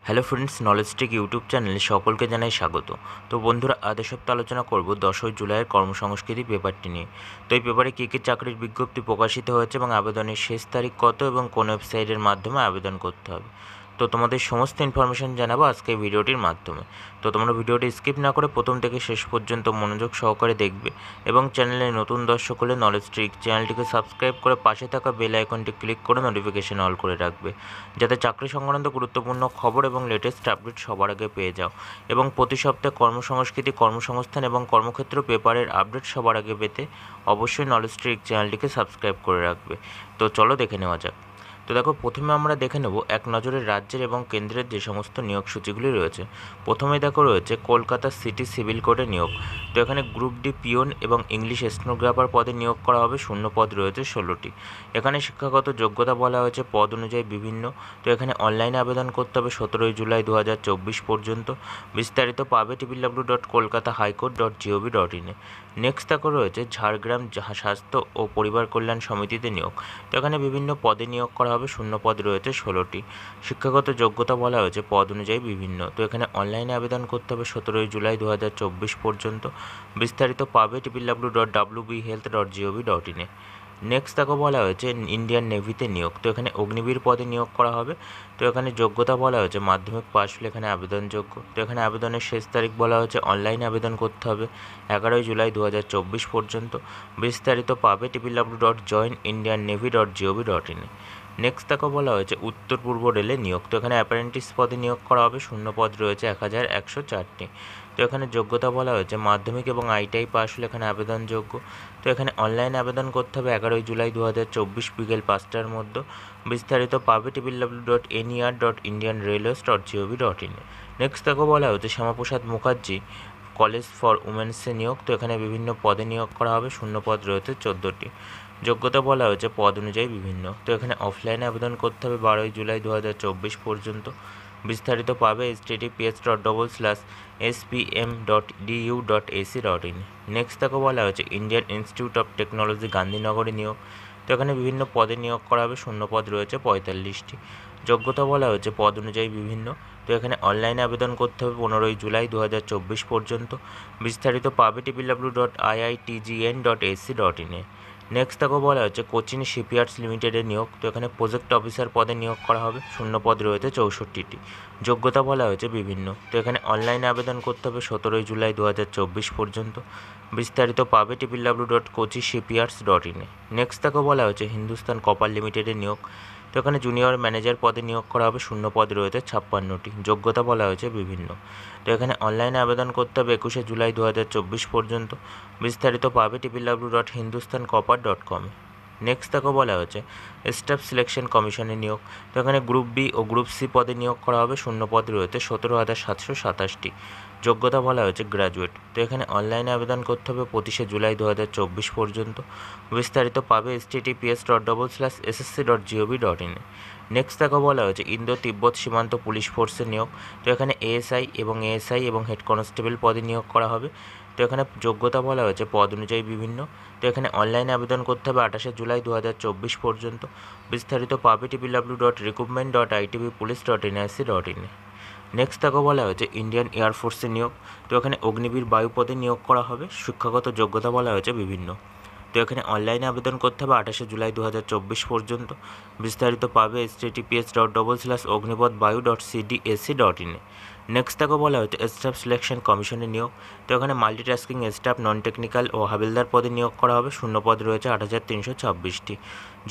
Hello friends, knowledge take YouTube চ্যানেলে সকলকে জানাই স্বাগত। তো বন্ধুরা, আজ সপ্তাহে আলোচনা করব 10ই জুলাইয়ের কর্মসংস্কৃতি পেপারটি নিয়ে। তো এই পেপারে কী কী চাকরির বিজ্ঞপ্তি প্রকাশিত হয়েছে এবং আবেদনের শেষ তারিখ কত এবং কোন ওয়েবসাইটের মাধ্যমে আবেদন করতে হবে, তো তোমাদের সমস্ত ইনফরমেশন জানাবো আজকে এই ভিডিওটির মাধ্যমে। তো তোমরা ভিডিওটি স্কিপ না করে প্রথম থেকে শেষ পর্যন্ত মনোযোগ সহকারে দেখবে এবং চ্যানেলে নতুন দর্শক হলে নলেজ ট্রিক চ্যানেলটিকে সাবস্ক্রাইব করে পাশে থাকা বেল আইকনটি ক্লিক করে নোটিফিকেশন অল করে রাখবে, যাতে চাকরি সংক্রান্ত গুরুত্বপূর্ণ খবর এবং লেটেস্ট আপডেট সবার আগে পেয়ে যাও এবং প্রতি সপ্তাহে কর্মসংস্কৃতি, কর্মসংস্থান এবং কর্মক্ষেত্র পেপারের আপডেট সবার আগে পেতে অবশ্যই নলেজ ট্রিক চ্যানেলটিকে সাবস্ক্রাইব করে রাখবে। তো চলো দেখে নেওয়া যাক। তো দেখো, প্রথমে আমরা দেখে নেব এক নজরে রাজ্যের এবং কেন্দ্রের যে সমস্ত নিয়োগ সূচিগুলি রয়েছে। প্রথমেই দেখো রয়েছে কলকাতা সিটি সিভিল কোর্টে নিয়োগ। তো এখানে গ্রুপ ডি পিওন এবং ইংলিশ স্টেনোগ্রাফার পদে নিয়োগ করা হবে। শূন্য পদ রয়েছে 16টি। এখানে শিক্ষাগত যোগ্যতা বলা হয়েছে পদ অনুযায়ী বিভিন্ন। তো এখানে অনলাইনে আবেদন করতে হবে 17ই জুলাই 2024 পর্যন্ত। বিস্তারিত পাবে www.kolkatahighcourt.gov.in-এ। নেক্সট দেখো রয়েছে ঝাড়গ্রাম স্বাস্থ্য ও পরিবার কল্যাণ সমিতিতে নিয়োগ। তো এখানে বিভিন্ন পদে নিয়োগ করা হবে। শূন্য পদ রয়েছে 16টি। শিক্ষাগত যোগ্যতা বলা হয়েছে পদ অনুযায়ী বিভিন্ন। তো এখানে অনলাইনে আবেদন করতে হবে 17ই জুলাই 2024 পর্যন্ত। বিস্তারিত পাবে www.wbhealth.gov.in-এ। নেক্সট দেখো বলা হয়েছে ইন্ডিয়ান নেভিতে নিয়োগ। তো এখানে অগ্নিবীর পদে নিয়োগ করা হবে। তো এখানে যোগ্যতা বলা হয়েছে মাধ্যমিক পাশ হলে এখানে আবেদনযোগ্য। তো এখানে আবেদনের শেষ তারিখ বলা হয়েছে অনলাইনে আবেদন করতে হবে 11ই জুলাই 2024 পর্যন্ত। বিস্তারিত পাবে www.joinindiannavy.gov.in-এ। নেক্সট দেখো বলা হয়েছে উত্তর পূর্ব রেলে নিয়োগ। তো এখানে অ্যাপ্রেন্টিস পদে নিয়োগ করা হবে। শূন্য পদ রয়েছে 1104টি। তো এখানে যোগ্যতা বলা হয়েছে মাধ্যমিক এবং আইটিআই পাশ হলে এখানে আবেদনযোগ্য। তো এখানে অনলাইনে আবেদন করতে হবে 11ই জুলাই 2024 বিকেল 5টার মধ্যে। বিস্তারিত পাবে www.ner.indianrailways.gov.in-এ। নেক্সট দেখো বলা হয়েছে শ্যামাপ্রসাদ মুখার্জি কলেজ ফর উমেন্সে নিয়োগ। তো এখানে বিভিন্ন পদে নিয়োগ করা হবে। শূন্য পদ রয়েছে 14টি। যোগ্যতা বলা হয়েছে পদ অনুযায়ী বিভিন্ন। তো এখানে অফলাইনে আবেদন করতে হবে 12ই জুলাই 2024 পর্যন্ত। বিস্তারিত পাবে https://spm.du.ac.in। নেক্সট দেখো বলা হয়েছে ইন্ডিয়ান ইনস্টিটিউট অফ টেকনোলজি গান্ধীনগরে নিয়োগ। তো এখানে বিভিন্ন পদে নিয়োগ করা হবে। শূন্য পদ রয়েছে 45টি। যোগ্যতা বলা হয়েছে পদ অনুযায়ী বিভিন্ন। তো এখানে অনলাইনে আবেদন করতে হবে 15ই জুলাই 2024 পর্যন্ত। বিস্তারিত পাবে www.iitgn.ac.in-এ। নেক্সট দেখো বলা হচ্ছে কোচিন শিপইয়ার্ডস লিমিটেডের নিয়োগ। তো এখানে প্রজেক্ট অফিসার পদে নিয়োগ করা হবে। শূন্য পদ রয়েছে 64টি। যোগ্যতা বলা হয়েছে বিভিন্ন। তো এখানে অনলাইনে আবেদন করতে হবে 17ই জুলাই 2024 পর্যন্ত। বিস্তারিত পাবে www.kochishipyards.in-এ। নেক্সট দেখো বলা হয়েছে হিন্দুস্তান কপার লিমিটেডের নিয়োগ। তো এখানে জুনিয়র ম্যানেজার পদে নিয়োগ করা হবে। শূন্য পদ রয়েছে 56টি। যোগ্যতা বলা হয়েছে বিভিন্ন। তো এখানে অনলাইনে আবেদন করতে হবে 21শে জুলাই 2024 পর্যন্ত। বিস্তারিত পাবে www.hindustancopper.com-এ। নেক্সট দেখো বলা হয়েছে স্টাফ সিলেকশন কমিশনের নিয়োগ। তো এখানে গ্রুপ বি ও গ্রুপ সি পদে নিয়োগ করা হবে। শূন্য পদ রয়েছে 17,727টি। যোগ্যতা বলা হয়েছে গ্র্যাজুয়েট। তো এখানে অনলাইনে আবেদন করতে হবে 25শে জুলাই 2024 পর্যন্ত। বিস্তারিত পাবে https://ssc.gov.in-এ। নেক্সট দেখো বলা হয়েছে ইন্দো তিব্বত সীমান্ত পুলিশ ফোর্সের নিয়োগ। তো এখানে এএসআই এবং হেড কনস্টেবল পদে নিয়োগ করা হবে। তো এখানে যোগ্যতা বলা হয়েছে পদ অনুযায়ী বিভিন্ন। তো এখানে অনলাইনে আবেদন করতে হবে 28শে জুলাই 2024 পর্যন্ত। বিস্তারিত পাবে www.recruitment.itvpolice.nic.in-এ। নেক্সট দেখো বলা হয়েছে ইন্ডিয়ান এয়ারফোর্সের নিয়োগ। তো এখানে অগ্নিবীর বায়ু পদে নিয়োগ করা হবে। শিক্ষাগত যোগ্যতা বলা হয়েছে বিভিন্ন। তো এখানে অনলাইনে আবেদন করতে হবে 28শে জুলাই 2024 পর্যন্ত। বিস্তারিত পাবে https://ognipodbayu.cdac.in-এ। নেক্সট দেখো বলা হয়েছে স্টাফ সিলেকশন কমিশনের নিয়োগ। তো এখানে মাল্টিটাস্কিং স্টাফ নন টেকনিক্যাল ও হাবিলদার পদে নিয়োগ করা হবে। শূন্য পদ রয়েছে 8,326টি।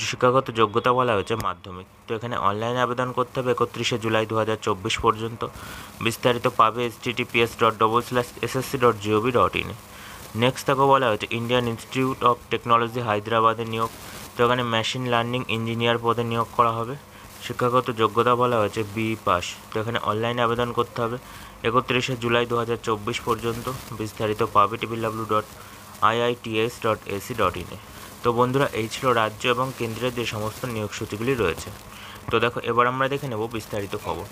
শিক্ষাগত যোগ্যতা বলা হয়েছে মাধ্যমিক। তো এখানে অনলাইনে আবেদন করতে হবে 31শে জুলাই 2024 পর্যন্ত। বিস্তারিত পাবে https://ssc.gov.in-এ। নেক্সট দেখো বলা হয়েছে ইন্ডিয়ান ইনস্টিটিউট অফ টেকনোলজি হায়দ্রাবাদের নিয়োগ। তো এখানে মেশিন লার্নিং ইঞ্জিনিয়ার পদে নিয়োগ করা হবে। শিক্ষাগত যোগ্যতা বলা হয়েছে বি পাস। তো এখানে অনলাইনে আবেদন করতে হবে 31শে জুলাই 2024 পর্যন্ত। বিস্তারিত পাবে www.iits.ac.in-এ। তো বন্ধুরা, এই ছিল রাজ্য এবং কেন্দ্রের যে সমস্ত নিয়োগ সূচিগুলি রয়েছে। তো দেখো, এবার আমরা দেখে নেব বিস্তারিত খবর।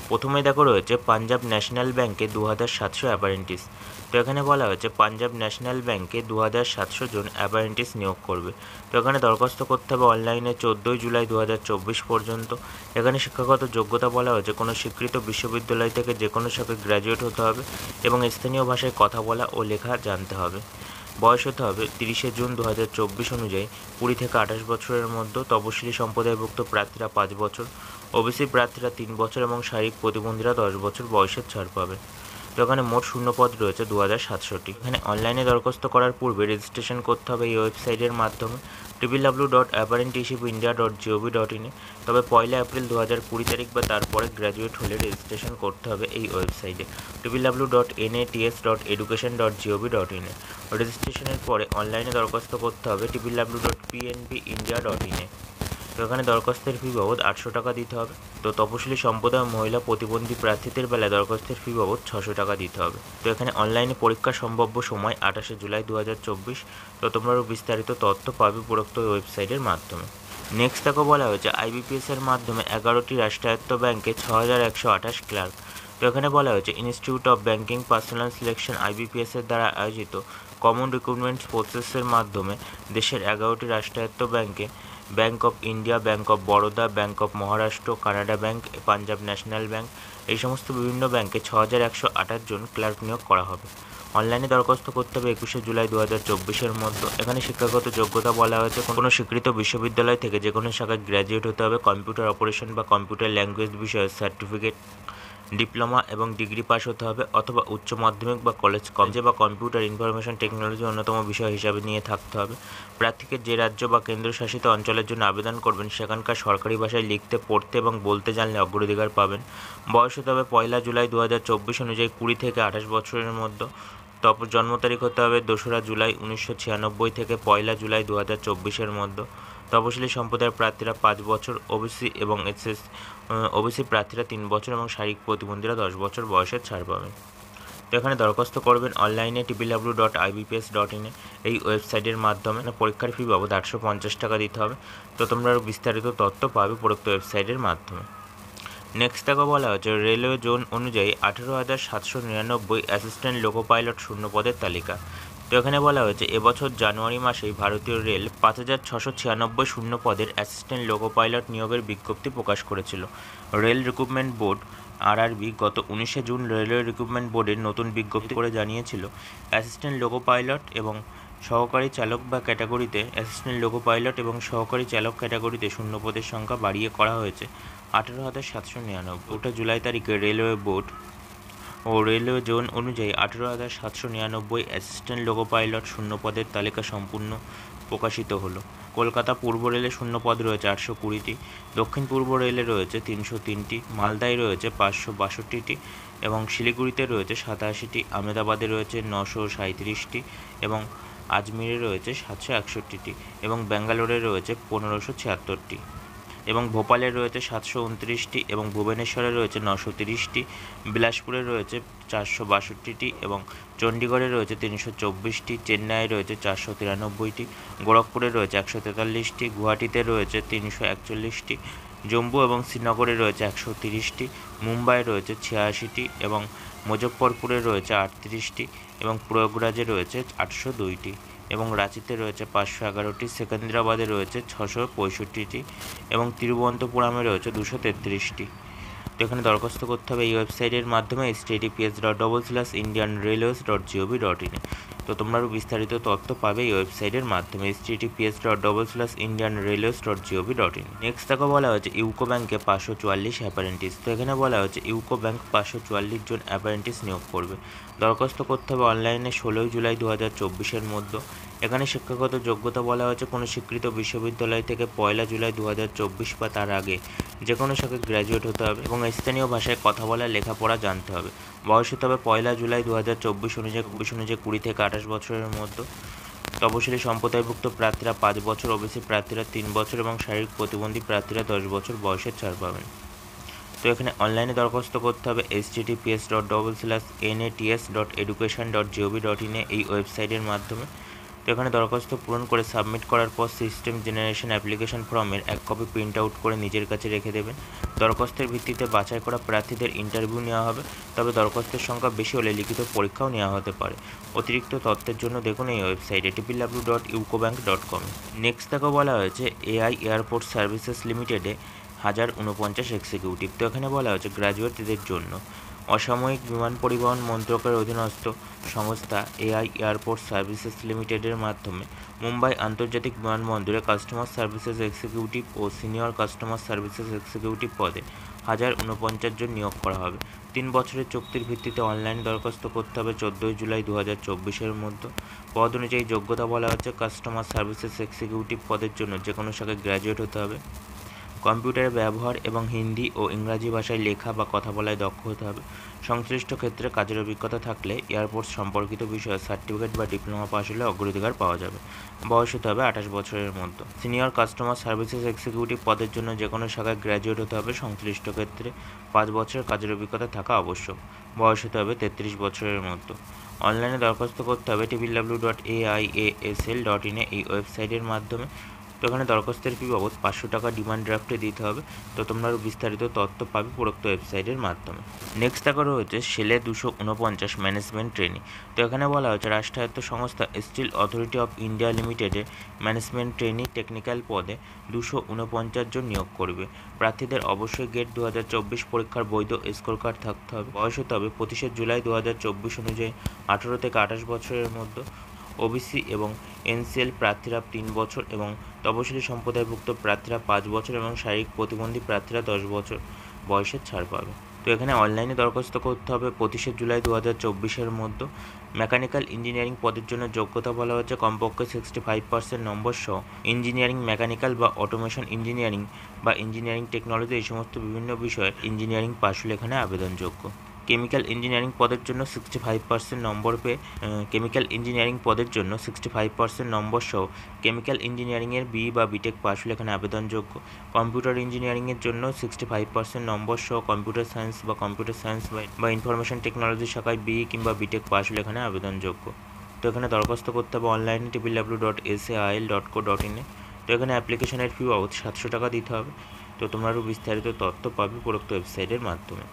প্রথমে দেখো রয়েছে পাঞ্জাব ন্যাশনাল ব্যাংকে 2700 অ্যাপারেন্টিস। তো এখানে বলা হয়েছে পাঞ্জাব ন্যাশনাল ব্যাংকে 2700 জন অ্যাপারেন্টিস নিয়োগ করবে। তো এখানে দরখাস্ত করতে হবে অনলাইনে 14 জুলাই 2024 পর্যন্ত। এখানে শিক্ষাগত যোগ্যতা বলা হয়েছে কোনো স্বীকৃত বিশ্ববিদ্যালয় থেকে যে কোনো শাখায় গ্র্যাজুয়েট হতে হবে এবং স্থানীয় ভাষায় কথা বলা ও লেখা জানতে হবে। বয়স হতে হবে 30 জুন 2024 অনুযায়ী 20 থেকে 28 বছরের মধ্যে। তপশিলি সম্প্রদায়ভুক্ত প্রার্থীরা 5 বছর, ওবিসি প্রার্থীরা 3 বছর এবং শারীরিক প্রতিবন্ধীরা 10 বছর বয়সের ছাড় পাবে। তো এখানে মোট শূন্যপদ রয়েছে 2700টি। এখানে অনলাইনে দরখাস্ত করার পূর্বে রেজিস্ট্রেশন করতে হবে এই ওয়েবসাইটের মাধ্যমে www.apprenticeshipindia.gov.in এ। তবে 1 এপ্রিল 2020 তারিখ বা তারপরে গ্র্যাজুয়েট হলে রেজিস্ট্রেশন করতে হবে এই ওয়েবসাইটে www.nats.education.gov.in এ। রেজিস্ট্রেশনের পরে অনলাইনে দরখাস্ত করতে হবে www.pnbindia.in এ। তো এখানে দরখাস্তের ফি বাবদ 800 টাকা দিতে হবে। তো তপশিলি সম্প্রদায় মহিলা প্রতিবন্ধী প্রার্থীদের বেলায় দরখাস্তের ফি বাবদ 600 টাকা দিতে হবে। তো এখানে অনলাইনে পরীক্ষার সম্ভাব্য সময় 28 জুলাই 2024। তো তোমরা বিস্তারিত তথ্য পাবে উপরোক্ত ওয়েবসাইটের মাধ্যমে। নেক্সট দেখো বলা হয়েছে IBPS এর মাধ্যমে 11টি রাষ্ট্রায়ত্ত ব্যাংকে 6128 ক্লার্ক। তো এখানে বলা হয়েছে institute of banking personal selection IBPS এর দ্বারা আয়োজিত কমন রিক্রুটমেন্ট প্রসেসের মাধ্যমে দেশের 11টি রাষ্ট্রায়ত্ত ব্যাংকে bank of India, bank of Baroda, bank of Maharashtra, Canada bank, Punjab national bank, এই সমস্ত বিভিন্ন ব্যাংকে 6128 জন ক্লার্ক নিয়োগ করা হবে। অনলাইনে দরখাস্ত করতে হবে 21 জুলাই 2024 মধ্যে। এখানে শিক্ষাগত যোগ্যতা বলা হয়েছে কোনো স্বীকৃত বিশ্ববিদ্যালয় থেকে যে কোনো শাখায় গ্র্যাজুয়েট হতে হবে, কম্পিউটার অপারেশন বা কম্পিউটার ল্যাঙ্গুয়েজ বিষয়ে সার্টিফিকেট, ডিপ্লোমা এবং ডিগ্রি পাস হতে হবে অথবা উচ্চ মাধ্যমিক বা কলেজে বা কম্পিউটার ইনফরমেশন টেকনোলজি অন্যতম বিষয় হিসাবে নিয়ে থাকতে হবে। প্রার্থীকে যে রাজ্য বা কেন্দ্রশাসিত অঞ্চলের জন্য আবেদন করবেন সেখানকার সরকারি ভাষায় লিখতে, পড়তে এবং বলতে জানলে অগ্রাধিকার পাবেন। বয়স হতে হবে 1 জুলাই 2024 অনুযায়ী 20 থেকে 28 বছরের মধ্যে। তারপর জন্ম তারিখ হতে হবে 2রা জুলাই 1996 থেকে 1 জুলাই 2024 মধ্যে। তপশিলি সম্প্রদায়ের প্রার্থীরা 5 বছর, ওবিসি প্রার্থীরা 3 বছর এবং শারীরিক প্রতিবন্ধীরা 10 বছর বয়সের ছাড় পাবেন। তো এখানে দরখাস্ত করবেন অনলাইনে www.ibps.in এ এই ওয়েবসাইটের মাধ্যমে। পরীক্ষার ফি বাবদ 850 টাকা দিতে হবে। তো তোমরা বিস্তারিত তথ্য পাবে উপরোক্ত ওয়েবসাইটের মাধ্যমে। নেক্সট দেখো বলা হচ্ছে রেলওয়ে জোন অনুযায়ী 18,799 অ্যাসিস্ট্যান্ট লোকো পাইলট শূন্যপদের তালিকা। তো এখানে বলা হয়েছে এবছর জানুয়ারি মাসেই ভারতীয় রেল 5696 শূন্য পদের অ্যাসিস্ট্যান্ট লোকো পাইলট নিয়োগের বিজ্ঞপ্তি প্রকাশ করেছিল। রেল রিক্রুটমেন্ট বোর্ড RRB গত 19 জুন রেলওয়ে রিক্রুটমেন্ট বোর্ডের নতুন বিজ্ঞপ্তি করে জানিয়েছিল অ্যাসিস্ট্যান্ট লোকো পাইলট এবং সহকারী চালক বা ক্যাটাগরিতে অ্যাসিস্ট্যান্ট লোকো পাইলট এবং সহকারী চালক ক্যাটাগরিতে শূন্যপদের সংখ্যা বাড়িয়ে করা হয়েছে 18,799। জুলাই তারিখে রেলওয়ে বোর্ড ও রেলওয়ে জোন অনুযায়ী 18,799 অ্যাসিস্ট্যান্ট লোকো পাইলট শূন্যপদের তালিকা সম্পূর্ণ প্রকাশিত হলো। কলকাতা পূর্ব রেলে শূন্যপদ রয়েছে 820টি, দক্ষিণ পূর্ব রেলে রয়েছে 303টি, মালদায় রয়েছে 562টি এবং শিলিগুড়িতে রয়েছে 87টি, আহমেদাবাদে রয়েছে 937টি এবং আজমিরে রয়েছে 761টি এবং ব্যাঙ্গালোরে রয়েছে 1576টি এবং ভোপালে রয়েছে 729টি এবং ভুবনেশ্বরে রয়েছে 930টি, বিলাসপুরে রয়েছে 462টি এবং চণ্ডীগড়ে রয়েছে 324টি, চেন্নাইয়ে রয়েছে 493টি, গোরখপুরে রয়েছে 143টি, গুয়াহাটিতে রয়েছে 341টি, জম্মু এবং শ্রীনগরে রয়েছে 130টি, মুম্বাইয়ে রয়েছে 86টি এবং মুজফ্ফরপুরে রয়েছে 38টি এবং প্রয়াগরাজে রয়েছে 802টি এবং রাঁচিতে রয়েছে 511টি, সেকেন্দ্রাবাদে রয়েছে 665টি এবং তিরুবনন্তপুরমে রয়েছে 233টি। তো এখানে দরখাস্ত করতে হবে এই ওয়েবসাইটের মাধ্যমে https://indianrailways.gov.in এ। তো তোমরা আরও বিস্তারিত তথ্য পাবে এই ওয়েবসাইটের মাধ্যমে https://indianrailways.gov.in। নেক্সট দেখো বলা হয়েছে ইউকো ব্যাংকে 544 অ্যাপারেন্টিস। তো এখানে বলা হয়েছে ইউকো ব্যাংক 544 জন অ্যাপারেন্টিস নিয়োগ করবে। দরখাস্ত করতে হবে অনলাইনে 16 জুলাই 2024 মধ্যে। এখানে শিক্ষাগত যোগ্যতা বলা হয়েছে কোনো স্বীকৃত বিশ্ববিদ্যালয় থেকে 1 জুলাই 2024 বা তার আগে যে কোনো শাখায় গ্র্যাজুয়েট হতে হবে এবং স্থানীয় ভাষায় কথা বলা লেখাপড়া জানতে হবে। বয়স হতে হবে 1 জুলাই 2024 অনুযায়ী 20 থেকে 28 বছরের মধ্যে। তপশিলি সম্প্রদায়ভুক্ত প্রার্থীরা 5 বছর, ওবিসি প্রার্থীরা 3 বছর এবং শারীরিক প্রতিবন্ধী প্রার্থীরা 10 বছর বয়সের ছাড় পাবেন। তো এখানে অনলাইনে দরখাস্ত করতে হবে https://nats.education.gov.in এই ওয়েবসাইটের মাধ্যমে। তো এখানে দরখাস্ত পূরণ করে সাবমিট করার পর সিস্টেম জেনারেশন অ্যাপ্লিকেশন ফর্মের এক কপি প্রিন্ট আউট করে নিজের কাছে রেখে দেবেন। দরখাস্তের ভিত্তিতে বাছাই করা প্রার্থীদের ইন্টারভিউ নেওয়া হবে, তবে দরখাস্তের সংখ্যা বেশি হলে লিখিত পরীক্ষাও নেওয়া হতে পারে। অতিরিক্ত তথ্যের জন্য দেখুন এই ওয়েবসাইটে www.ucobank.com। নেক্সট তাকে বলা হয়েছে এআই এয়ারপোর্ট সার্ভিসেস লিমিটেডে 1049 এক্সিকিউটিভ। তো এখানে বলা হয়েছে গ্র্যাজুয়েটদের জন্য অসামরিক বিমান পরিবহন মন্ত্রকের অধীনস্থ সংস্থা এআই এয়ারপোর্ট সার্ভিসেস লিমিটেডের মাধ্যমে মুম্বাই আন্তর্জাতিক বিমানবন্দরে কাস্টমার সার্ভিসেস এক্সিকিউটিভ ও সিনিয়র কাস্টমার সার্ভিসেস এক্সিকিউটিভ পদে 1049 জন নিয়োগ করা হবে। 3 বছরের চুক্তির ভিত্তিতে অনলাইন দরখাস্ত করতে হবে 14 জুলাই 2024-এর মধ্যে। পদ অনুযায়ী যোগ্যতা বলা হচ্ছে কাস্টমার সার্ভিসেস এক্সিকিউটিভ পদের জন্য যে কোনো শাখায় গ্র্যাজুয়েট হতে হবে, কম্পিউটারের ব্যবহার এবং হিন্দি ও ইংরাজি ভাষায় লেখা বা কথা বলায় দক্ষ হতে হবে, সংশ্লিষ্ট ক্ষেত্রে কাজের অভিজ্ঞতা থাকলে এয়ারপোর্ট সম্পর্কিত বিষয়ে সার্টিফিকেট বা ডিপ্লোমা পাস হলে অগ্রাধিকার পাওয়া যাবে, বয়স হতে হবে 28 বছরের মধ্যে। সিনিয়র কাস্টমার সার্ভিসেস এক্সিকিউটিভ পদের জন্য যে কোনো শাখায় গ্র্যাজুয়েট হতে হবে, সংশ্লিষ্ট ক্ষেত্রে 5 বছরের কাজের অভিজ্ঞতা থাকা আবশ্যক, বয়স হতে হবে 33 বছরের মধ্যে। অনলাইনে দরখাস্ত করতে হবে www.aiasl.in এই ওয়েবসাইটের মাধ্যমে। তো এখানে দরখাস্তের ফি বাবদ 500 টাকা ডিমান্ড ড্রাফটে দিতে হবে। তো তোমরা আরও বিস্তারিত তথ্য পাবে উপরোক্ত ওয়েবসাইটের মাধ্যমে। নেক্সট দেখা রয়েছে সেলে 249 ম্যানেজমেন্ট ট্রেনিং। তো এখানে বলা হচ্ছে রাষ্ট্রায়ত্ত সংস্থা স্টিল অথরিটি অফ ইন্ডিয়া লিমিটেডের ম্যানেজমেন্ট ট্রেনিং টেকনিক্যাল পদে 249 জন নিয়োগ করবে। প্রার্থীদের অবশ্যই গেট 2024 পরীক্ষার বৈধ স্কোর কার্ড থাকতে হবে, বয়স হতে হবে 25 জুলাই 2024 অনুযায়ী 18 থেকে 28 বছরের মধ্যে। ওবিসি এবং এনসিএল প্রার্থীরা 3 বছর এবং তপশিলি সম্প্রদায়ভুক্ত প্রার্থীরা 5 বছর এবং শারীরিক প্রতিবন্ধী প্রার্থীরা 10 বছর বয়সের ছাড় পাবে। তো এখানে অনলাইনে দরখাস্ত করতে হবে 25 জুলাই 2024-এর মধ্যে। মেকানিক্যাল ইঞ্জিনিয়ারিং পদের জন্য যোগ্যতা বলা হচ্ছে কমপক্ষে 65% নম্বর সহ ইঞ্জিনিয়ারিং, মেকানিক্যাল বা অটোমেশন ইঞ্জিনিয়ারিং বা ইঞ্জিনিয়ারিং টেকনোলজি এই সমস্ত বিভিন্ন বিষয়ের ইঞ্জিনিয়ারিং পাশ হলে এখানে আবেদনযোগ্য। কেমিক্যাল ইঞ্জিনিয়ারিং পদের জন্য 65% নম্বর পেয়ে কেমিক্যাল ইঞ্জিনিয়ারিং পদের জন্য 65% নম্বর সহ কেমিক্যাল ইঞ্জিনিয়ারিংয়ের বি বা বিটেক পাশ হলে এখানে আবেদনযোগ্য। কম্পিউটার ইঞ্জিনিয়ারিংয়ের জন্য 65% নম্বর সহ কম্পিউটার সায়েন্স বা কম্পিউটার সায়েন্স বা ইনফরমেশন টেকনোলজি শাখায় বি কিংবা বিটেক পাশ হলে এখানে আবেদনযোগ্য। তো এখানে দরখাস্ত করতে হবে অনলাইনে www.sail.co.in। তো এখানে অ্যাপ্লিকেশনের ফি বাবদ 700 টাকা দিতে হবে। তো তোমরা আরও বিস্তারিত তথ্য পাবে উপরোক্ত ওয়েবসাইটের মাধ্যমে।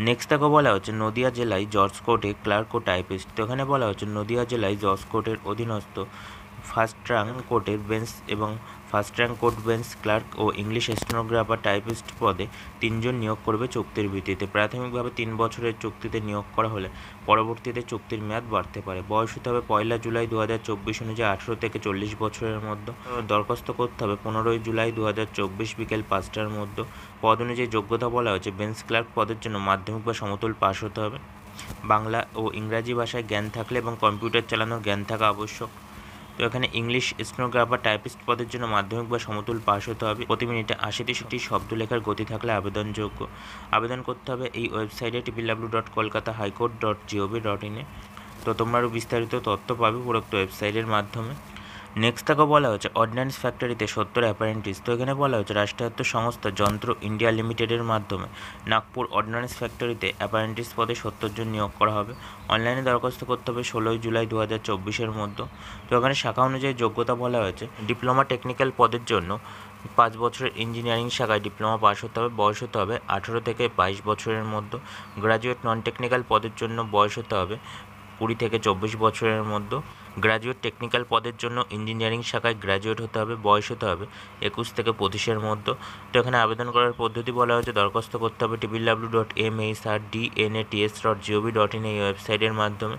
নেক্সট তাকে বলা হচ্ছে নদিয়া জেলায় জজ কোর্টে ক্লার্ক ও টাইপিস্ট। তো এখানে বলা হচ্ছে নদিয়া জেলায় জজ কোর্টের অধীনস্থ ফার্স্ট র্যাঙ্ক কোর্টের বেঞ্চ এবং first rank court bench clerk ও ইংলিশ স্টেনোগ্রাফার টাইপিস্ট পদে 3 জন নিয়োগ করবে চুক্তির ভিত্তিতে। প্রাথমিকভাবে 3 বছরের চুক্তিতে নিয়োগ করা হলে পরবর্তীতে চুক্তির মেয়াদ বাড়তে পারে। বয়স হতে হবে 1 জুলাই 2024 অনুযায়ী 18 থেকে 40 বছরের মধ্যে। দরখাস্ত করতে হবে 15 জুলাই 2024 বিকেল 5টার মধ্যে। পদ অনুযায়ী যোগ্যতা বলা হয়েছে বেঞ্চ ক্লার্ক পদের জন্য মাধ্যমিক বা সমতুল পাস হতে হবে, বাংলা ও ইংরাজি ভাষায় জ্ঞান থাকলে এবং কম্পিউটার চালানোর জ্ঞান থাকা আবশ্যক। তো এখানে ইংলিশ স্টেনোগ্রাফার টাইপিস্ট পদের জন্য মাধ্যমিক বা সমতুল পাস হতে হবে, প্রতি মিনিটে 80টি শব্দ লেখার গতি থাকলে আবেদনযোগ্য। আবেদন করতে হবে এই ওয়েবসাইটে www.kolkatahighcourt.gov.in। তো তোমরা আরও বিস্তারিত তথ্য পাবে উপরোক্ত ওয়েবসাইটের মাধ্যমে। নেক্সট তাকে বলা হচ্ছে অর্ডিন্যান্স ফ্যাক্টরিতে 70 অ্যাপারেন্টিস। তো এখানে বলা হচ্ছে রাষ্ট্রায়ত্ত সংস্থা যন্ত্র ইন্ডিয়া লিমিটেডের মাধ্যমে নাগপুর অর্ডিন্যান্স ফ্যাক্টরিতে অ্যাপারেন্টিস পদে 70 জন নিয়োগ করা হবে। অনলাইনে দরখাস্ত করতে হবে 16 জুলাই 2024-এর মধ্যে। তো এখানে শাখা অনুযায়ী যোগ্যতা বলা হয়েছে ডিপ্লোমা টেকনিক্যাল পদের জন্য 5 বছরের ইঞ্জিনিয়ারিং শাখায় ডিপ্লোমা পাস হতে হবে, বয়স হতে হবে 18 থেকে 22 বছরের মধ্যে। গ্র্যাজুয়েট নন টেকনিক্যাল পদের জন্য বয়স হতে হবে 20 থেকে 24 বছরের মধ্যে। গ্র্যাজুয়েট টেকনিক্যাল পদের জন্য ইঞ্জিনিয়ারিং শাখায় গ্র্যাজুয়েট হতে হবে, বয়স হতে হবে 21 থেকে 25-এর মধ্যে। তো এখানে আবেদন করার পদ্ধতি বলা হয়েছে দরখাস্ত করতে হবে www.mhrdnats.gov.in এই ওয়েবসাইটের মাধ্যমে।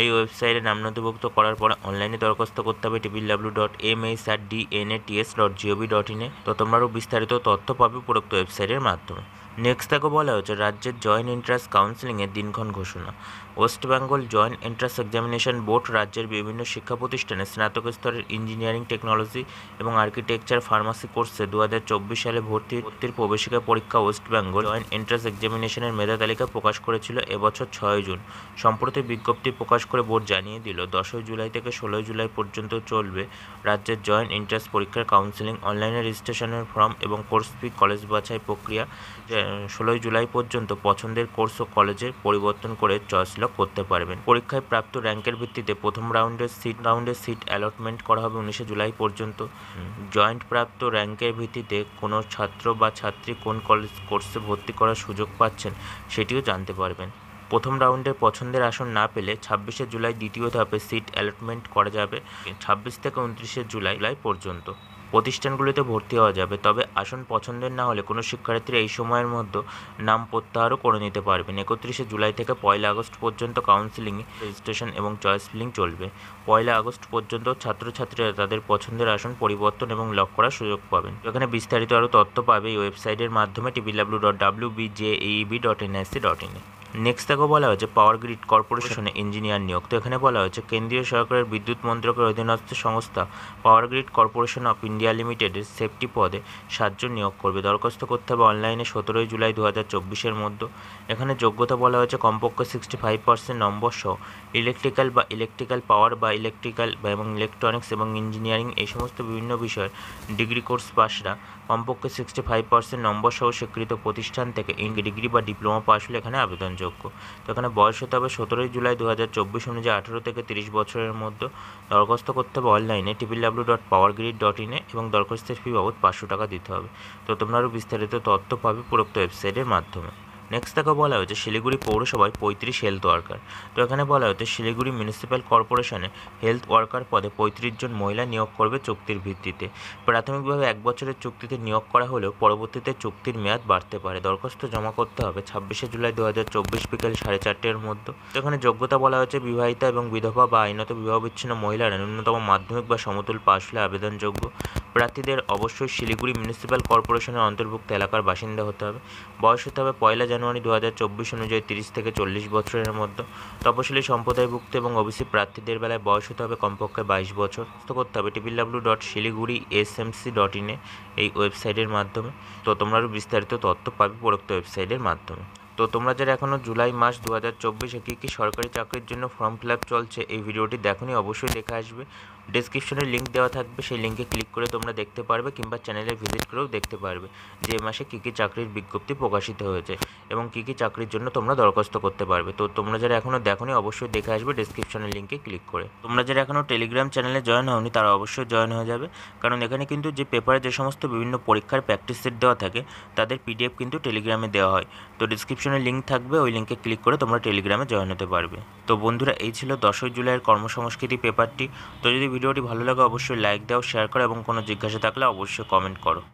এই ওয়েবসাইটে নাম নথিভুক্ত করার পরে অনলাইনে দরখাস্ত করতে হবে www.mhrdnats.gov.in। তো তোমরা আরও বিস্তারিত তথ্য পাবে উপরোক্ত ওয়েবসাইটের মাধ্যমে। নেক্সট তাকে বলা হচ্ছে রাজ্যের জয়েন্ট এন্ট্রান্স কাউন্সিলিংয়ের দিনক্ষণ ঘোষণা। West Bengal joint entrance examination board রাজ্যের বিভিন্ন শিক্ষা প্রতিষ্ঠানে স্নাতক স্তরের ইঞ্জিনিয়ারিং, টেকনোলজি এবং আর্কিটেকচার, ফার্মাসি কোর্সে 2024 সালে ভর্তির প্রবেশিকা পরীক্ষা ওয়েস্ট বেঙ্গল জয়েন্ট এন্ট্রান্স এক্সামিনেশনের মেধা তালিকা প্রকাশ করেছিল এবছর 6 জুন। সম্প্রতি বিজ্ঞপ্তি প্রকাশ করে বোর্ড জানিয়ে দিল 10 জুলাই থেকে 16 জুলাই পর্যন্ত চলবে রাজ্যের জয়েন্ট এন্ট্রান্স পরীক্ষার কাউন্সিলিং। অনলাইনে রেজিস্ট্রেশনের ফর্ম এবং কোর্স ফি, কলেজ বাছাই প্রক্রিয়া 16 জুলাই পর্যন্ত পছন্দের কোর্স ও কলেজে পরিবর্তন করে চয়েস লক করতে পারবেন। পরীক্ষায় প্রাপ্ত র্যাঙ্কের ভিত্তিতে প্রথম রাউন্ডের সিট অ্যালটমেন্ট করা হবে 19 জুলাই পর্যন্ত। জয়েন্ট প্রাপ্ত র্যাঙ্কের ভিত্তিতে কোনো ছাত্র বা ছাত্রী কোন কোর্সে ভর্তি করার সুযোগ পাচ্ছেন সেটিও জানতে পারবেন। প্রথম রাউন্ডের পছন্দের আসন না পেলে 26শে জুলাই দ্বিতীয় ধাপে সিট অ্যালটমেন্ট করা যাবে 26 থেকে 29শে জুলাই পর্যন্ত। প্রতিষ্ঠানগুলিতে ভর্তি হওয়া যাবে, তবে আসন পছন্দের না হলে কোনো শিক্ষার্থীরা এই সময়ের মধ্যে নাম প্রত্যাহারও করে নিতে পারবেন। 31শে জুলাই থেকে 1 আগস্ট পর্যন্ত কাউন্সেলিং, রেজিস্ট্রেশন এবং চয়েস ফিলিং চলবে। 1 আগস্ট পর্যন্ত ছাত্রছাত্রীরা তাদের পছন্দের আসন পরিবর্তন এবং লক করার সুযোগ পাবেন। এখানে বিস্তারিত আরও তথ্য পাবে এই ওয়েবসাইটের মাধ্যমে www.wbjeeb.nic.in। নেক্সট থেকে বলা হয়েছে পাওয়ার গ্রিড কর্পোরেশনে ইঞ্জিনিয়ার নিয়োগ। তো এখানে বলা হয়েছে কেন্দ্রীয় সরকারের বিদ্যুৎ মন্ত্রকের অধীনস্থ সংস্থা power grid corporation of India লিমিটেডের সেফটি পদে 7 জন নিয়োগ করবে। দরখাস্ত করতে হবে অনলাইনে 17 জুলাই 2024-এর মধ্যে। এখানে যোগ্যতা বলা হয়েছে কমপক্ষে 65% নম্বর সহ ইলেকট্রিক্যাল পাওয়ার বা ইলেকট্রিক্যাল এবং ইলেকট্রনিক্স এবং ইঞ্জিনিয়ারিং এই সমস্ত বিভিন্ন বিষয়ের ডিগ্রি কোর্স পাসরা কমপক্ষে 65% নম্বর সহ স্বীকৃত প্রতিষ্ঠান থেকে ডিগ্রি বা ডিপ্লোমা পাস হলে এখানে আবেদনযোগ্য। তো এখানে বয়স হতে হবে 17 জুলাই 2024 অনুযায়ী 18 থেকে 30 বছরের মধ্যে। দরখাস্ত করতে হবে অনলাইনে www.powergrid.in এবং দরখাস্তের ফি বাবদ 500 টাকা দিতে হবে। তো তোমরা আরও বিস্তারিত তথ্য পাবে উপরোক্ত ওয়েবসাইটের মাধ্যমে। নেক্সট থেকে বলা হয়েছে শিলিগুড়ি পৌরসভায় 35 হেলথ ওয়ার্কার। তো এখানে বলা হয়েছে শিলিগুড়ি মিউনিসিপ্যাল কর্পোরেশনে হেলথ ওয়ার্কার পদে 35 জন মহিলা নিয়োগ করবে চুক্তির ভিত্তিতে। প্রাথমিকভাবে 1 বছরের চুক্তিতে নিয়োগ করা হলেও পরবর্তীতে চুক্তির মেয়াদ বাড়তে পারে। দরখাস্ত জমা করতে হবে 26শে জুলাই 2024 বিকেল 4:30-এর মধ্যে। তো এখানে যোগ্যতা বলা হয়েছে বিবাহিতা এবং বিধবা বা আইনত বিবাহ বিচ্ছিন্ন মহিলারা ন্যূনতম মাধ্যমিক বা সমতুল পাশ হলে আবেদনযোগ্য। প্রার্থীদের অবশ্যই শিলিগুড়ি মিউনিসিপ্যাল কর্পোরেশনের অন্তর্ভুক্ত এলাকার বাসিন্দা হতে হবে। বয়স হতে হবে 1 জানুয়ারি 2024 অনুযায়ী 30 থেকে 40 বছরের মধ্যে। তপশিলি সম্প্রদায়ভুক্ত এবং ওবিসি প্রার্থীদের বেলায় বয়স হতে হবে কমপক্ষে 22 বছর। করতে হবে www.shiliguri.smc.in এই ওয়েবসাইটের মাধ্যমে। তো তোমরা আরও বিস্তারিত তথ্য পাবে উপরোক্ত ওয়েবসাইটের মাধ্যমে। তো তোমরা যারা এখনও জুলাই মাস 2024-এ কী সরকারি চাকরির জন্য ফর্ম ফিল আপ চলছে এই ভিডিওটি দেখোনি, অবশ্যই দেখে আসবে। ডেসক্রিপশনে লিঙ্ক দেওয়া থাকবে, সেই লিঙ্কে ক্লিক করে তোমরা দেখতে পারবে কিংবা চ্যানেলে ভিজিট করেও দেখতে পারবে যে এই মাসে কী চাকরির বিজ্ঞপ্তি প্রকাশিত হয়েছে এবং কী চাকরির জন্য তোমরা দরখাস্ত করতে পারবে। তো তোমরা যারা এখনও দেখোনি অবশ্যই দেখে আসবে ডেসক্রিপশনের লিঙ্কে ক্লিক করে। তোমরা যারা এখনও টেলিগ্রাম চ্যানেলে জয়েন হওনি তারা অবশ্যই জয়েন হয়ে যাবে, কারণ এখানে কিন্তু যে পেপারে যে সমস্ত বিভিন্ন পরীক্ষার প্র্যাকটিস সেট দেওয়া থাকে তাদের PDF কিন্তু টেলিগ্রামে দেওয়া হয়। তো ডেসক্রিপশনে লিঙ্ক থাকবে, ওই লিঙ্কে ক্লিক করে তোমরা টেলিগ্রামে জয়েন হতে পারবে। তো বন্ধুরা, এই ছিল 10 জুলাইয়ের কর্মসংস্কৃতি পেপারটি। তো যদি ভিডিওটি ভালো লাগে অবশ্যই লাইক দাও, শেয়ার করো এবং কোনো জিজ্ঞাসা থাকলে অবশ্যই কমেন্ট করো।